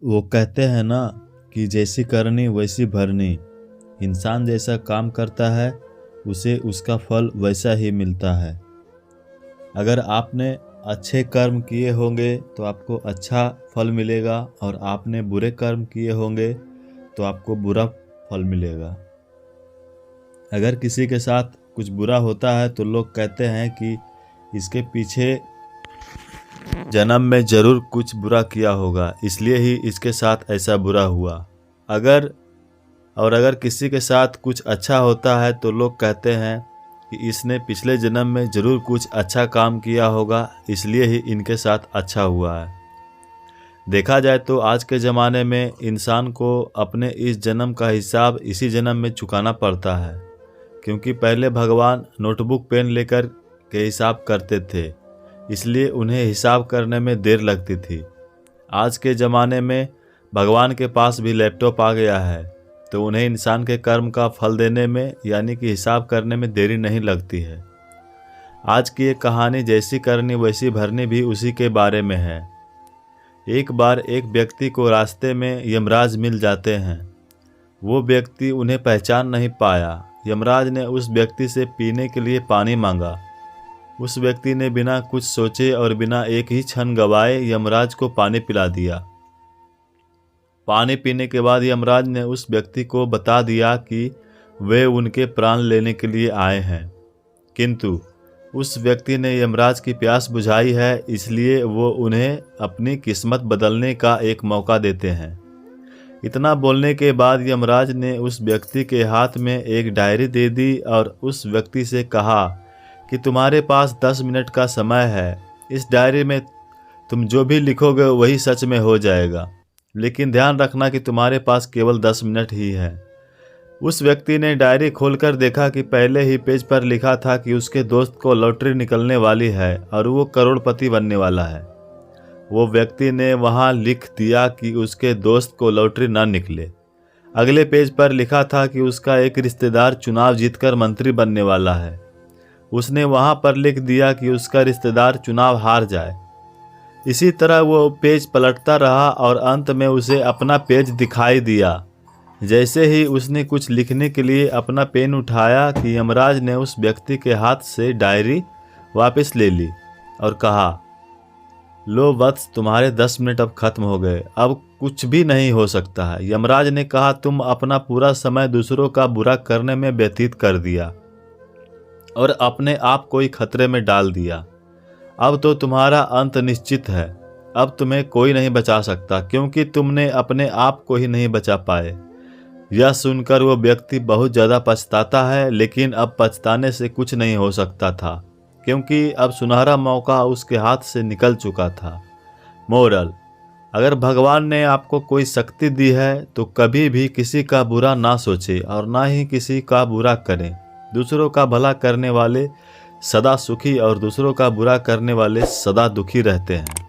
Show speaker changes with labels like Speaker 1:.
Speaker 1: वो कहते हैं ना कि जैसी करनी वैसी भरनी। इंसान जैसा काम करता है उसे उसका फल वैसा ही मिलता है। अगर आपने अच्छे कर्म किए होंगे तो आपको अच्छा फल मिलेगा, और आपने बुरे कर्म किए होंगे तो आपको बुरा फल मिलेगा। अगर किसी के साथ कुछ बुरा होता है तो लोग कहते हैं कि इसके पीछे जन्म में ज़रूर कुछ बुरा किया होगा, इसलिए ही इसके साथ ऐसा बुरा हुआ। अगर किसी के साथ कुछ अच्छा होता है तो लोग कहते हैं कि इसने पिछले जन्म में ज़रूर कुछ अच्छा काम किया होगा, इसलिए ही इनके साथ अच्छा हुआ है। देखा जाए तो आज के ज़माने में इंसान को अपने इस जन्म का हिसाब इसी जन्म में चुकाना पड़ता है, क्योंकि पहले भगवान नोटबुक पेन लेकर के हिसाब करते थे, इसलिए उन्हें हिसाब करने में देर लगती थी। आज के ज़माने में भगवान के पास भी लैपटॉप आ गया है, तो उन्हें इंसान के कर्म का फल देने में यानी कि हिसाब करने में देरी नहीं लगती है। आज की एक कहानी जैसी करनी वैसी भरनी भी उसी के बारे में है। एक बार एक व्यक्ति को रास्ते में यमराज मिल जाते हैं। वो व्यक्ति उन्हें पहचान नहीं पाया। यमराज ने उस व्यक्ति से पीने के लिए पानी मांगा। उस व्यक्ति ने बिना कुछ सोचे और बिना एक ही क्षण गवाए यमराज को पानी पिला दिया। पानी पीने के बाद यमराज ने उस व्यक्ति को बता दिया कि वे उनके प्राण लेने के लिए आए हैं, किंतु उस व्यक्ति ने यमराज की प्यास बुझाई है, इसलिए वो उन्हें अपनी किस्मत बदलने का एक मौका देते हैं। इतना बोलने के बाद यमराज ने उस व्यक्ति के हाथ में एक डायरी दे दी और उस व्यक्ति से कहा कि तुम्हारे पास 10 मिनट का समय है। इस डायरी में तुम जो भी लिखोगे वही सच में हो जाएगा, लेकिन ध्यान रखना कि तुम्हारे पास केवल 10 मिनट ही है। उस व्यक्ति ने डायरी खोलकर देखा कि पहले ही पेज पर लिखा था कि उसके दोस्त को लॉटरी निकलने वाली है और वो करोड़पति बनने वाला है। वो व्यक्ति ने वहाँ लिख दिया कि उसके दोस्त को लॉटरी ना निकले। अगले पेज पर लिखा था कि उसका एक रिश्तेदार चुनाव जीतकर मंत्री बनने वाला है। उसने वहाँ पर लिख दिया कि उसका रिश्तेदार चुनाव हार जाए। इसी तरह वो पेज पलटता रहा और अंत में उसे अपना पेज दिखाई दिया। जैसे ही उसने कुछ लिखने के लिए अपना पेन उठाया कि यमराज ने उस व्यक्ति के हाथ से डायरी वापस ले ली और कहा, लो वत्स, तुम्हारे 10 मिनट अब खत्म हो गए, अब कुछ भी नहीं हो सकता है। यमराज ने कहा, तुम अपना पूरा समय दूसरों का बुरा करने में व्यतीत कर दिया और अपने आप को ही खतरे में डाल दिया। अब तो तुम्हारा अंत निश्चित है। अब तुम्हें कोई नहीं बचा सकता, क्योंकि तुमने अपने आप को ही नहीं बचा पाए। यह सुनकर वो व्यक्ति बहुत ज़्यादा पछताता है, लेकिन अब पछताने से कुछ नहीं हो सकता था, क्योंकि अब सुनहरा मौका उसके हाथ से निकल चुका था। मोरल: अगर भगवान ने आपको कोई शक्ति दी है तो कभी भी किसी का बुरा ना सोचे और ना ही किसी का बुरा करें। दूसरों का भला करने वाले सदा सुखी और दूसरों का बुरा करने वाले सदा दुखी रहते हैं।